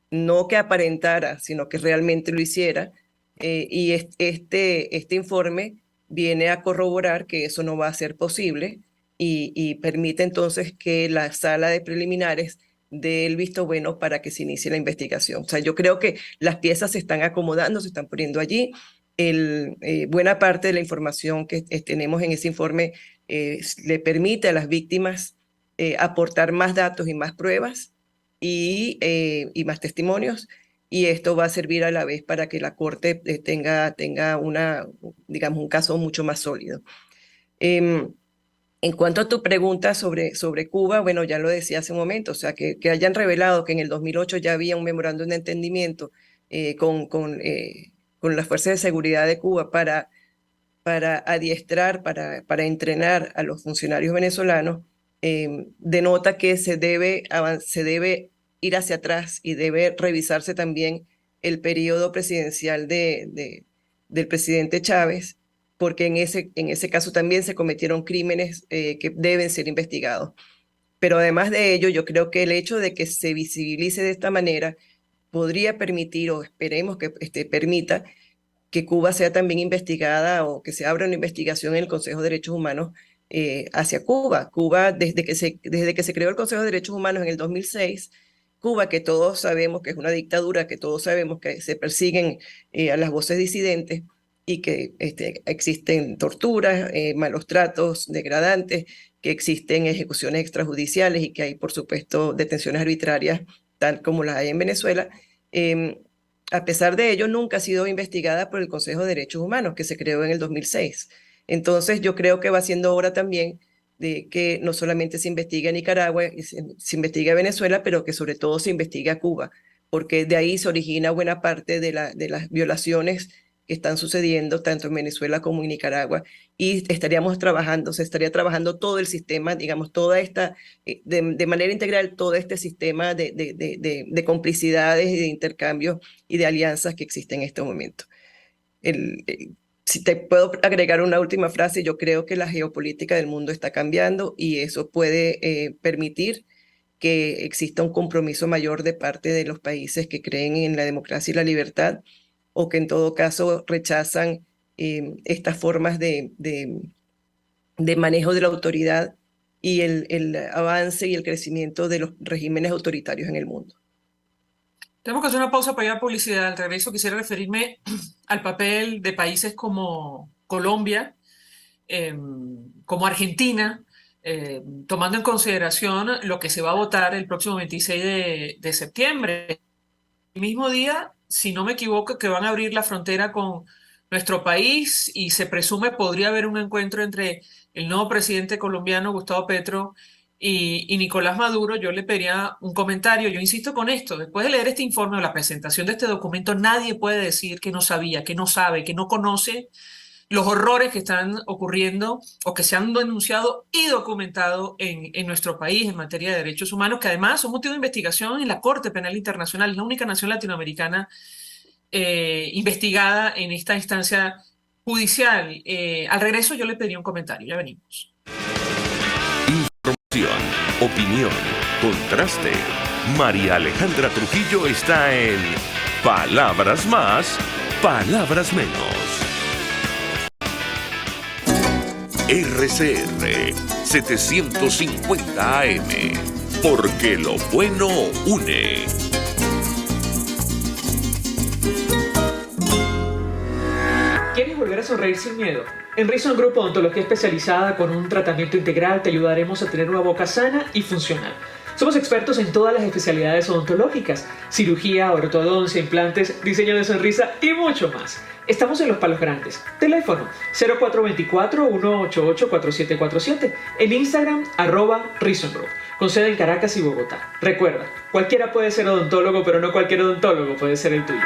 no que aparentara, sino que realmente lo hiciera. Y este informe viene a corroborar que eso no va a ser posible y permite entonces que la sala de preliminares dé el visto bueno para que se inicie la investigación. O sea, yo creo que las piezas se están acomodando, se están poniendo allí. Buena parte de la información que tenemos en ese informe le permite a las víctimas aportar más datos y más pruebas y más testimonios, y esto va a servir a la vez para que la Corte tenga digamos, un caso mucho más sólido. En cuanto a tu pregunta sobre Cuba, bueno, ya lo decía hace un momento, o sea, que hayan revelado que en el 2008 ya había un memorándum de entendimiento con las fuerzas de seguridad de Cuba para adiestrar, para entrenar a los funcionarios venezolanos, denota que se debe ir hacia atrás y debe revisarse también el periodo presidencial del presidente Chávez, porque en ese caso también se cometieron crímenes que deben ser investigados. Pero además de ello, yo creo que el hecho de que se visibilice de esta manera podría permitir, o esperemos que permita, que Cuba sea también investigada o que se abra una investigación en el Consejo de Derechos Humanos hacia Cuba. Cuba, desde que se creó el Consejo de Derechos Humanos en el 2006, Cuba, que todos sabemos que es una dictadura, que todos sabemos que se persiguen a las voces disidentes y que existen torturas, malos tratos degradantes, que existen ejecuciones extrajudiciales y que hay, por supuesto, detenciones arbitrarias, tal como las hay en Venezuela. A pesar de ello, nunca ha sido investigada por el Consejo de Derechos Humanos, que se creó en el 2006. Entonces, yo creo que va siendo hora también de que no solamente se investigue a Nicaragua, se investigue a Venezuela, pero que sobre todo se investigue a Cuba, porque de ahí se origina buena parte de las violaciones que están sucediendo tanto en Venezuela como en Nicaragua, y se estaría trabajando todo el sistema, digamos, de manera integral, todo este sistema de complicidades y de intercambios y de alianzas que existen en este momento. Si te puedo agregar una última frase, yo creo que la geopolítica del mundo está cambiando y eso puede permitir que exista un compromiso mayor de parte de los países que creen en la democracia y la libertad, o que en todo caso rechazan estas formas de manejo de la autoridad y el avance y el crecimiento de los regímenes autoritarios en el mundo. Tenemos que hacer una pausa para ir a publicidad. Al regreso quisiera referirme al papel de países como Colombia, como Argentina, tomando en consideración lo que se va a votar el próximo 26 de septiembre mismo día, si no me equivoco, que van a abrir la frontera con nuestro país y se presume podría haber un encuentro entre el nuevo presidente colombiano, Gustavo Petro, y Nicolás Maduro. Yo le pediría un comentario. Yo insisto con esto, después de leer este informe o la presentación de este documento, nadie puede decir que no sabía, que no sabe, que no conoce los horrores que están ocurriendo o que se han denunciado y documentado en nuestro país en materia de derechos humanos, que además son motivo de investigación en la Corte Penal Internacional. Es la única nación latinoamericana investigada en esta instancia judicial. Al regreso yo le pediría un comentario. Ya venimos. Información, opinión, contraste. María Alejandra Trujillo está en Palabras Más, Palabras Menos. RCR 750 AM, porque lo bueno une. ¿Quieres volver a sonreír sin miedo? En Reason Group Odontología Especializada, con un tratamiento integral, te ayudaremos a tener una boca sana y funcional. Somos expertos en todas las especialidades odontológicas: cirugía, ortodoncia, implantes, diseño de sonrisa y mucho más. Estamos en Los Palos Grandes. Teléfono 0424-188-4747. En Instagram, @Reason Group. Con sede en Caracas y Bogotá. Recuerda, cualquiera puede ser odontólogo, pero no cualquier odontólogo puede ser el tuyo.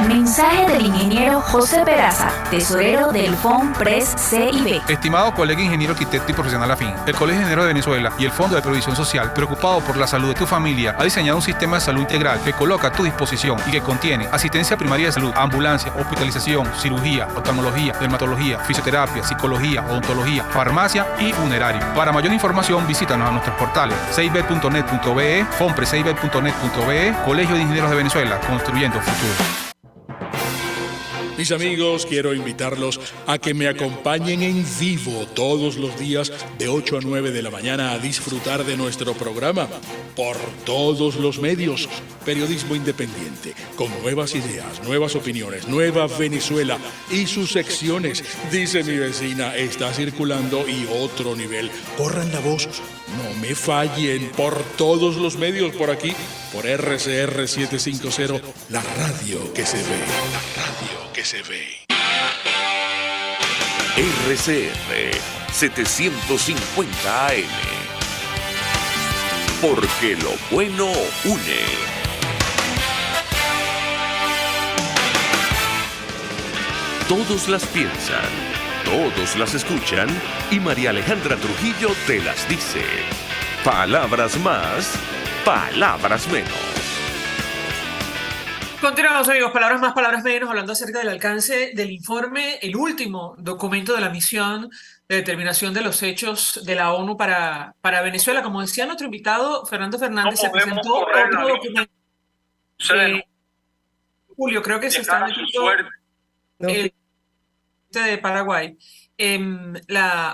Mensaje del ingeniero José Peraza, tesorero del FONPRES CIB. Estimado colega ingeniero arquitecto y profesional afín, el Colegio de Ingenieros de Venezuela y el Fondo de Previsión Social, preocupado por la salud de tu familia, ha diseñado un sistema de salud integral que coloca a tu disposición y que contiene asistencia primaria de salud, ambulancia, hospitalización, cirugía, oftalmología, dermatología, fisioterapia, psicología, odontología, farmacia y funerario. Para mayor información, visítanos a nuestros portales cib.net.be, fonprescib.net.be, Colegio de Ingenieros de Venezuela, construyendo futuro. Mis amigos, quiero invitarlos a que me acompañen en vivo todos los días de 8 a 9 de la mañana a disfrutar de nuestro programa por todos los medios. Periodismo independiente, con nuevas ideas, nuevas opiniones, Nueva Venezuela y sus secciones. Dice mi vecina, está circulando y otro nivel. Corran la voz, no me fallen, por todos los medios por aquí, por RCR 750, la radio que se ve, la radio que se ve. RCR 750 AM, porque lo bueno une. Todos las piensan, todos las escuchan y María Alejandra Trujillo te las dice. Palabras más, palabras menos. Continuamos, amigos. Palabras más, palabras menos, hablando acerca del alcance del informe, el último documento de la misión de determinación de los hechos de la ONU para Venezuela. Como decía nuestro invitado, Fernando Fernández, se presentó otro documento. Julio, creo que se está metiendo el de Paraguay.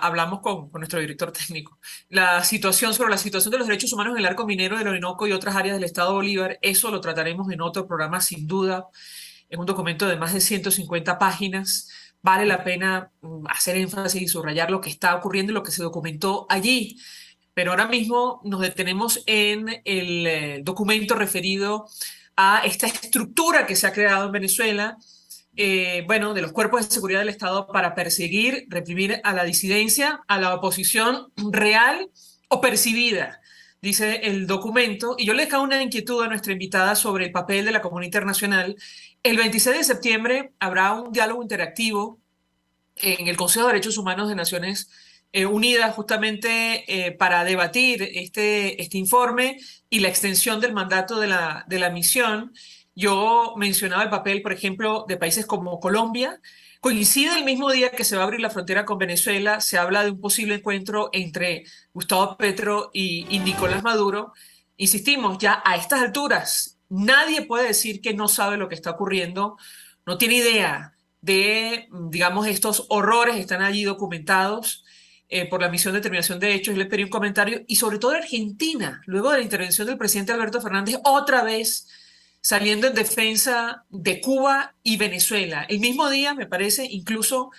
Hablamos con nuestro director técnico. Sobre la situación de los derechos humanos en el arco minero del Orinoco y otras áreas del Estado Bolívar, eso lo trataremos en otro programa sin duda. Es un documento de más de 150 páginas. Vale la pena hacer énfasis y subrayar lo que está ocurriendo y lo que se documentó allí. Pero ahora mismo nos detenemos en el documento referido a esta estructura que se ha creado en Venezuela, de los cuerpos de seguridad del Estado para perseguir, reprimir a la disidencia, a la oposición real o percibida, dice el documento. Y yo le dejo una inquietud a nuestra invitada sobre el papel de la comunidad internacional. El 26 de septiembre habrá un diálogo interactivo en el Consejo de Derechos Humanos de Naciones Unidas, justamente para debatir este informe y la extensión del mandato de la misión. Yo mencionaba el papel, por ejemplo, de países como Colombia. Coincide el mismo día que se va a abrir la frontera con Venezuela. Se habla de un posible encuentro entre Gustavo Petro y Nicolás Maduro. Insistimos, ya a estas alturas, nadie puede decir que no sabe lo que está ocurriendo, no tiene idea de, digamos, estos horrores que están allí documentados por la misión de determinación de hechos. Le pedí un comentario, y sobre todo Argentina, luego de la intervención del presidente Alberto Fernández, otra vez saliendo en defensa de Cuba y Venezuela. El mismo día, me parece, incluso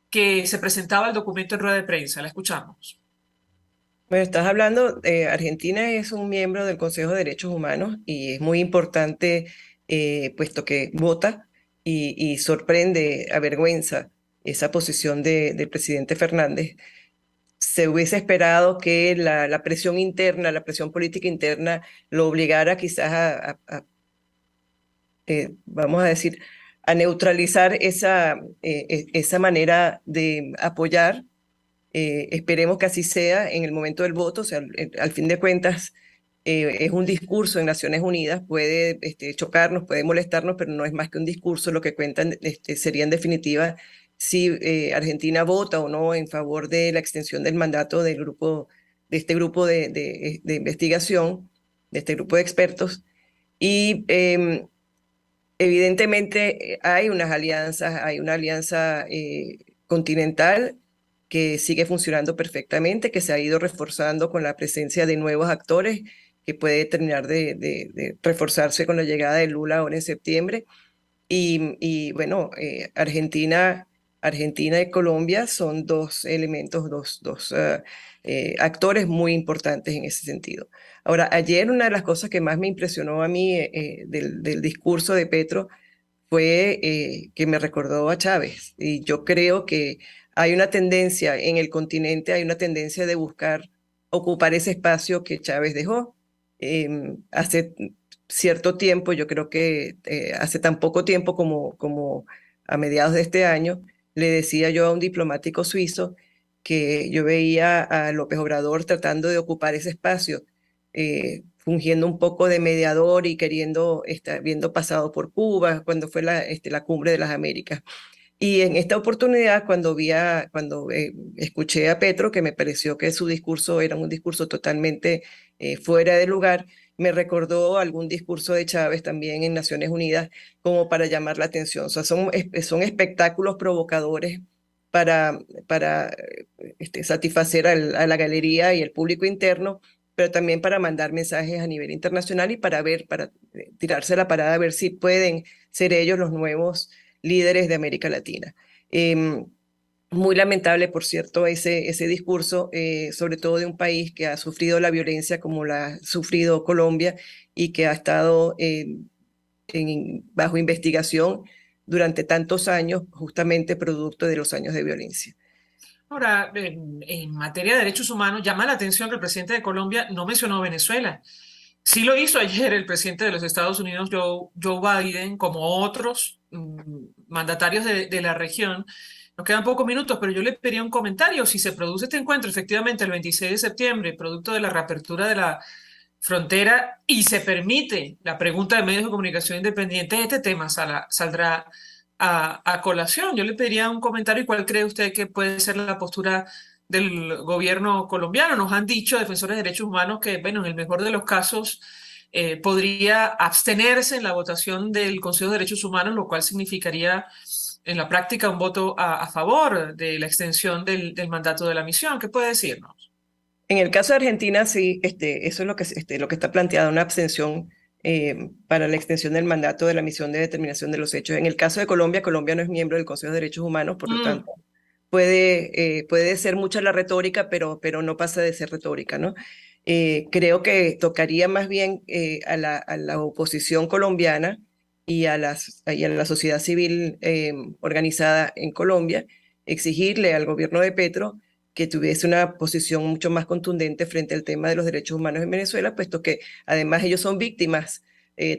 que se presentaba el documento en rueda de prensa. La escuchamos. Bueno, estás hablando, Argentina es un miembro del Consejo de Derechos Humanos y es muy importante, puesto que vota y sorprende, avergüenza esa posición del presidente Fernández. Se hubiese esperado que la presión interna, la presión política interna, lo obligara quizás vamos a decir, a neutralizar esa manera de apoyar. Esperemos que así sea en el momento del voto. O sea, al fin de cuentas, es un discurso en Naciones Unidas, puede chocarnos, puede molestarnos, pero no es más que un discurso. Lo que cuentan sería en definitiva si Argentina vota o no en favor de la extensión del mandato de este grupo de investigación, de este grupo de expertos. Y evidentemente hay unas alianzas, hay una alianza continental que sigue funcionando perfectamente, que se ha ido reforzando con la presencia de nuevos actores, que puede terminar de reforzarse con la llegada de Lula ahora en septiembre. Y bueno, Argentina y Colombia son dos elementos, dos actores muy importantes en ese sentido. Ahora, ayer una de las cosas que más me impresionó a mí del discurso de Petro fue que me recordó a Chávez. Y yo creo que hay una tendencia en el continente, hay una tendencia de buscar ocupar ese espacio que Chávez dejó. Hace cierto tiempo, yo creo que hace tan poco tiempo como a mediados de este año, le decía yo a un diplomático suizo que yo veía a López Obrador tratando de ocupar ese espacio, fungiendo un poco de mediador y habiendo pasado por Cuba cuando fue la cumbre de las Américas. Y en esta oportunidad, cuando escuché a Petro, que me pareció que su discurso era un discurso totalmente fuera de lugar, me recordó algún discurso de Chávez también en Naciones Unidas como para llamar la atención. O sea, son espectáculos provocadores para satisfacer a la galería y el público interno, pero también para mandar mensajes a nivel internacional y para tirarse la parada a ver si pueden ser ellos los nuevos líderes de América Latina. Muy lamentable, por cierto, ese discurso, sobre todo de un país que ha sufrido la violencia como la ha sufrido Colombia y que ha estado bajo investigación durante tantos años, justamente producto de los años de violencia. Ahora, en materia de derechos humanos, llama la atención que el presidente de Colombia no mencionó Venezuela. Sí lo hizo ayer el presidente de los Estados Unidos, Joe Biden, como otros mandatarios de la región. Nos quedan pocos minutos, pero yo le pediría un comentario. Si se produce este encuentro efectivamente el 26 de septiembre, producto de la reapertura de la frontera, y se permite la pregunta de medios de comunicación independientes, este tema saldrá a colación. Yo le pediría un comentario y cuál cree usted que puede ser la postura del gobierno colombiano. Nos han dicho defensores de derechos humanos que, bueno, en el mejor de los casos podría abstenerse en la votación del Consejo de Derechos Humanos, lo cual significaría en la práctica un voto a favor de la extensión del mandato de la misión. ¿Qué puede decirnos? En el caso de Argentina, sí, eso es lo que está planteado, una abstención para la extensión del mandato de la misión de determinación de los hechos. En el caso de Colombia, Colombia no es miembro del Consejo de Derechos Humanos, por lo tanto, puede ser mucha la retórica, pero no pasa de ser retórica, ¿no? Creo que tocaría más bien a la oposición colombiana y a la sociedad civil organizada en Colombia, exigirle al gobierno de Petro que tuviese una posición mucho más contundente frente al tema de los derechos humanos en Venezuela, puesto que además ellos son víctimas,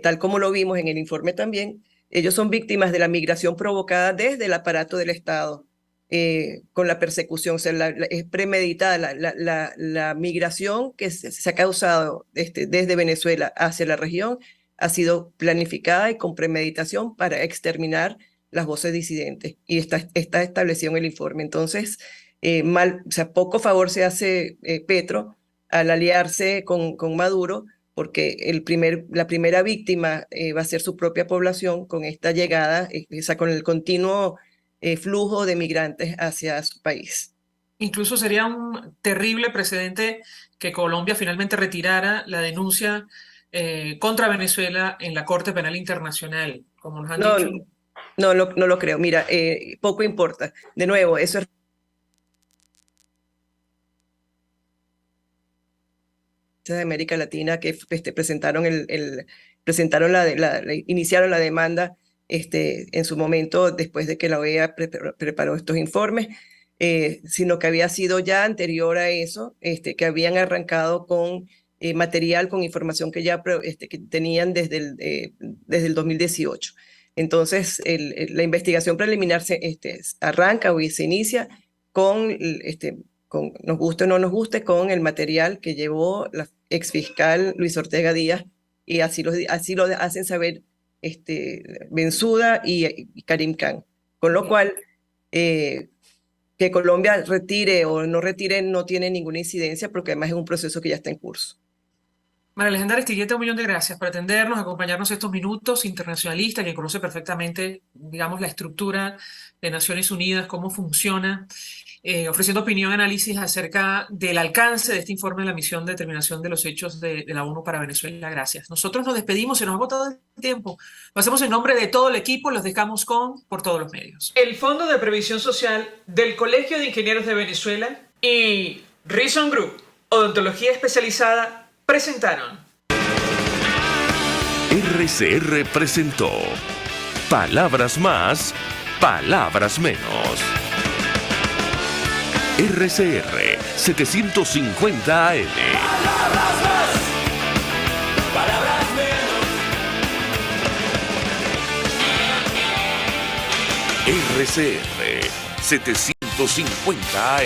tal como lo vimos en el informe también, ellos son víctimas de la migración provocada desde el aparato del Estado, con la persecución. O sea, es premeditada la migración que se ha causado desde Venezuela hacia la región, ha sido planificada y con premeditación para exterminar las voces disidentes, y está establecido en el informe. Entonces, o sea, poco favor se hace Petro al aliarse con Maduro, porque la primera víctima va a ser su propia población con esta llegada, con el continuo flujo de migrantes hacia su país. Incluso sería un terrible precedente que Colombia finalmente retirara la denuncia contra Venezuela en la Corte Penal Internacional, como nos han dicho. No lo creo. Mira, poco importa. De nuevo, eso es de América Latina que iniciaron la demanda en su momento después de que la OEA preparó estos informes, sino que había sido ya anterior a eso, que habían arrancado con material, con información que ya que tenían desde el 2018. Entonces, la investigación preliminar arranca o se inicia con, nos guste o no nos guste, con el material que llevó la exfiscal Luis Ortega Díaz, y así lo hacen saber Bensouda y Karim Khan. Con lo cual, que Colombia retire o no retire no tiene ninguna incidencia, porque además es un proceso que ya está en curso. María Alejandra Aristigueta, 1 millón de gracias por atendernos, acompañarnos estos minutos. Internacionalista, que conoce perfectamente, digamos, la estructura de Naciones Unidas, cómo funciona, ofreciendo opinión y análisis acerca del alcance de este informe de la misión de determinación de los hechos de la ONU para Venezuela. Gracias. Nosotros nos despedimos, se nos ha agotado el tiempo. Lo hacemos en nombre de todo el equipo, los dejamos por todos los medios. El Fondo de Previsión Social del Colegio de Ingenieros de Venezuela y Reason Group, Odontología Especializada, presentaron. RCR presentó Palabras Más, Palabras Menos. RCR 750 AM. Palabras más, palabras menos. RCR 750 AM.